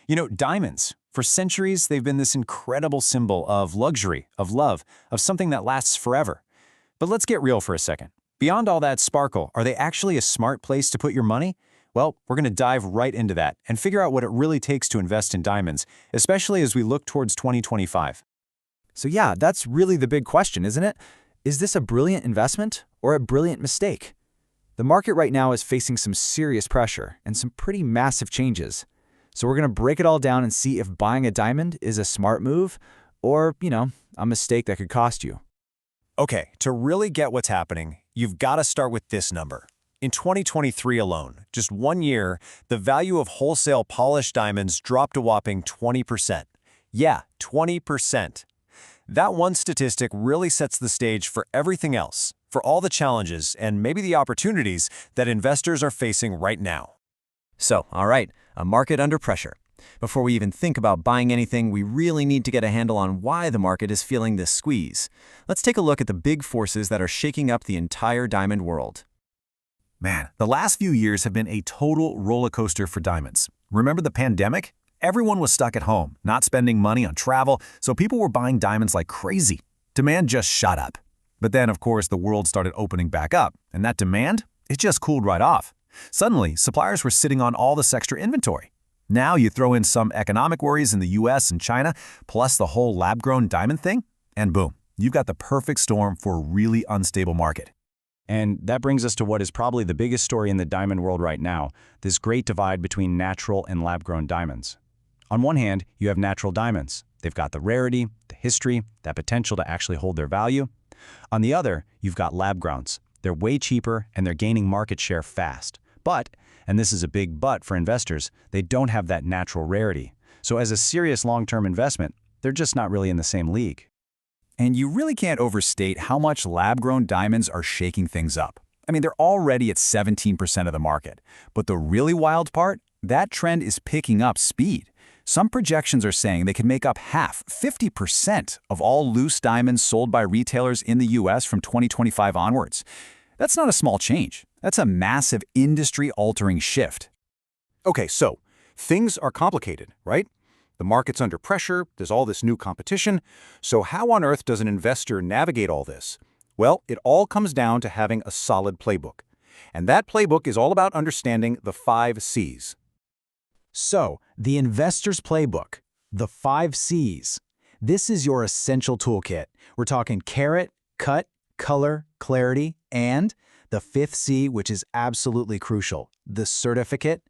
Diamonds. For centuries, they've been this incredible symbol of luxury, of love, of something that lasts forever. But let's get real for a second. Beyond all that sparkle, are they actually a smart place to put your money? Well, we're going to dive right into that and figure out what it really takes to invest in diamonds, especially as we look towards 2025. So yeah, that's really the big question, isn't it? Is this a brilliant investment or a brilliant mistake? The market right now is facing some serious pressure and some pretty massive changes. So we're going to break it all down and see if buying a diamond is a smart move or, a mistake that could cost you. Okay, to really get what's happening, you've got to start with this number. In 2023 alone, just 1 year, the value of wholesale polished diamonds dropped a whopping 20%. Yeah, 20%. That one statistic really sets the stage for everything else, for all the challenges and maybe the opportunities that investors are facing right now. So, all right, a market under pressure. Before we even think about buying anything, we really need to get a handle on why the market is feeling this squeeze. Let's take a look at the big forces that are shaking up the entire diamond world. Man, the last few years have been a total roller coaster for diamonds. Remember the pandemic? Everyone was stuck at home, not spending money on travel, so people were buying diamonds like crazy. Demand just shot up. But then, of course, the world started opening back up, and that demand, it just cooled right off. Suddenly, suppliers were sitting on all this extra inventory. Now you throw in some economic worries in the US and China, plus the whole lab-grown diamond thing, and boom, you've got the perfect storm for a really unstable market. And that brings us to what is probably the biggest story in the diamond world right now, this great divide between natural and lab-grown diamonds. On one hand, you have natural diamonds. They've got the rarity, the history, that potential to actually hold their value. On the other, you've got lab-growns. They're way cheaper and they're gaining market share fast. But, and this is a big but for investors, they don't have that natural rarity. So as a serious long-term investment, they're just not really in the same league. And you really can't overstate how much lab-grown diamonds are shaking things up. I mean, they're already at 17% of the market. But the really wild part? That trend is picking up speed. Some projections are saying they could make up half, 50% of all loose diamonds sold by retailers in the US from 2025 onwards. That's not a small change. That's a massive industry-altering shift. Okay, so things are complicated, right? The market's under pressure, there's all this new competition. So how on earth does an investor navigate all this? Well, it all comes down to having a solid playbook. And that playbook is all about understanding the 5 C's. So, the investor's playbook, the 5 C's. This is your essential toolkit. We're talking carat, cut, color, clarity, and the 5th C, which is absolutely crucial, the certificate.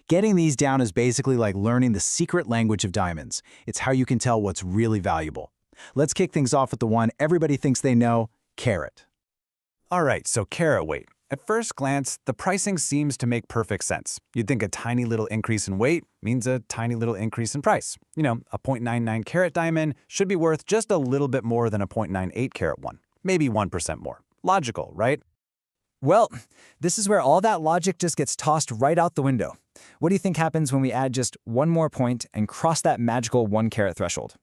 Getting these down is basically like learning the secret language of diamonds. It's how you can tell what's really valuable. Let's kick things off with the one everybody thinks they know, carat. All right, so carat weight. At first glance, the pricing seems to make perfect sense. You'd think a tiny little increase in weight means a tiny little increase in price. A 0.99 carat diamond should be worth just a little bit more than a 0.98 carat one. Maybe 1% more. Logical, right? Well, this is where all that logic just gets tossed right out the window. What do you think happens when we add just one more point and cross that magical 1 carat threshold?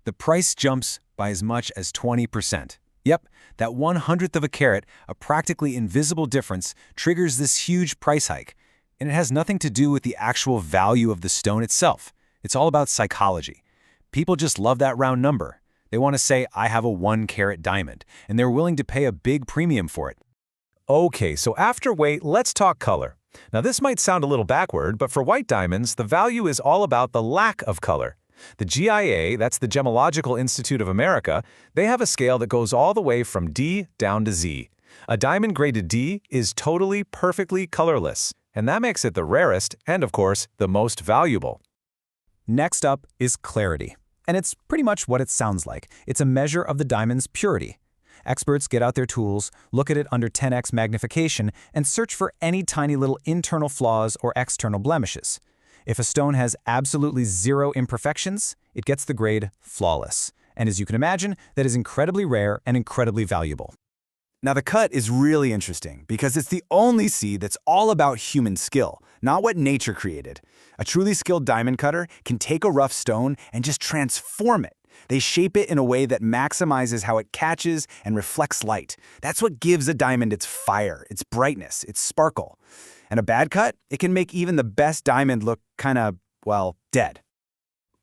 The price jumps by as much as 20%. Yep, that 1/100th of a carat, a practically invisible difference, triggers this huge price hike. And it has nothing to do with the actual value of the stone itself. It's all about psychology. People just love that round number. They want to say, I have a 1 carat diamond, and they're willing to pay a big premium for it. Okay, so after weight, let's talk color. Now this might sound a little backward, but for white diamonds, the value is all about the lack of color. The GIA, that's the Gemological Institute of America, they have a scale that goes all the way from D down to Z. A diamond graded D is totally, perfectly colorless, and that makes it the rarest and, of course, the most valuable. Next up is clarity. And it's pretty much what it sounds like. It's a measure of the diamond's purity. Experts get out their tools, look at it under 10x magnification, and search for any tiny little internal flaws or external blemishes. If a stone has absolutely 0 imperfections, it gets the grade flawless. And as you can imagine, that is incredibly rare and incredibly valuable. Now the cut is really interesting because it's the only C that's all about human skill, not what nature created. A truly skilled diamond cutter can take a rough stone and just transform it. They shape it in a way that maximizes how it catches and reflects light. That's what gives a diamond its fire, its brightness, its sparkle. And a bad cut, it can make even the best diamond look kind of, well, dead.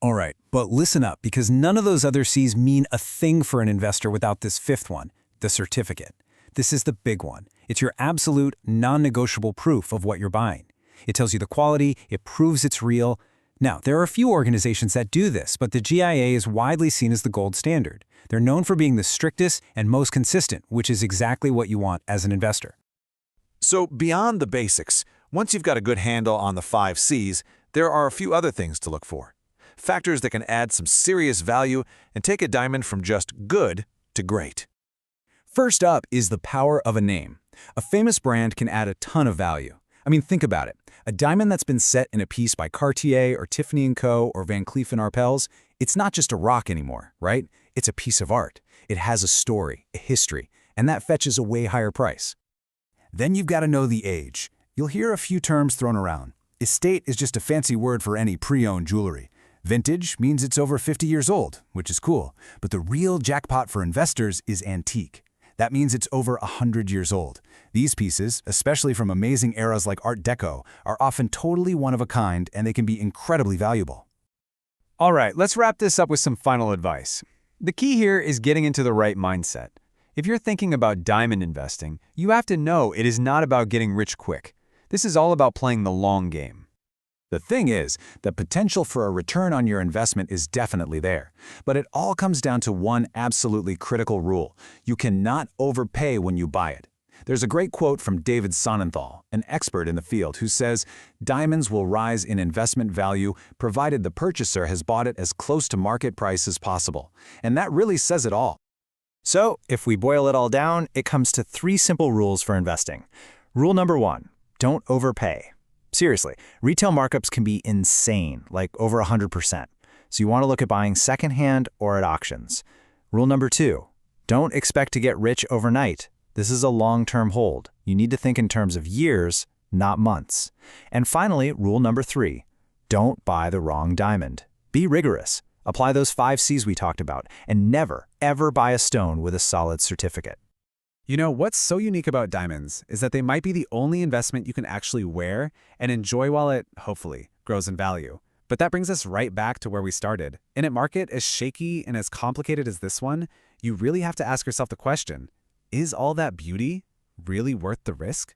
All right, but listen up, because none of those other C's mean a thing for an investor without this fifth one, the certificate. This is the big one. It's your absolute, non-negotiable proof of what you're buying. It tells you the quality, it proves it's real. Now, there are a few organizations that do this, but the GIA is widely seen as the gold standard. They're known for being the strictest and most consistent, which is exactly what you want as an investor. So beyond the basics, once you've got a good handle on the 5 C's, there are a few other things to look for. Factors that can add some serious value and take a diamond from just good to great. First up is the power of a name. A famous brand can add a ton of value. I mean, think about it. A diamond that's been set in a piece by Cartier or Tiffany & Co. or Van Cleef & Arpels, it's not just a rock anymore, right? It's a piece of art. It has a story, a history, and that fetches a way higher price. Then you've got to know the age. You'll hear a few terms thrown around. Estate is just a fancy word for any pre-owned jewelry. Vintage means it's over 50 years old, which is cool. But the real jackpot for investors is antique. That means it's over 100 years old. These pieces, especially from amazing eras like Art Deco, are often totally one of a kind, and they can be incredibly valuable. All right, let's wrap this up with some final advice. The key here is getting into the right mindset. If you're thinking about diamond investing, you have to know it is not about getting rich quick. This is all about playing the long game. The thing is, the potential for a return on your investment is definitely there. But it all comes down to one absolutely critical rule. You cannot overpay when you buy it. There's a great quote from David Sonnenthal, an expert in the field, who says, "Diamonds will rise in investment value provided the purchaser has bought it as close to market price as possible." And that really says it all. So, if we boil it all down, it comes to 3 simple rules for investing. Rule number 1, don't overpay. Seriously, retail markups can be insane, like over 100%. So you want to look at buying secondhand or at auctions. Rule number 2, don't expect to get rich overnight. This is a long-term hold. You need to think in terms of years, not months. And finally, rule number 3, don't buy the wrong diamond. Be rigorous. Apply those 5 C's we talked about, and never, ever buy a stone with a solid certificate. You know, what's so unique about diamonds is that they might be the only investment you can actually wear and enjoy while it, hopefully, grows in value. But that brings us right back to where we started. In a market as shaky and as complicated as this one, you really have to ask yourself the question, is all that beauty really worth the risk?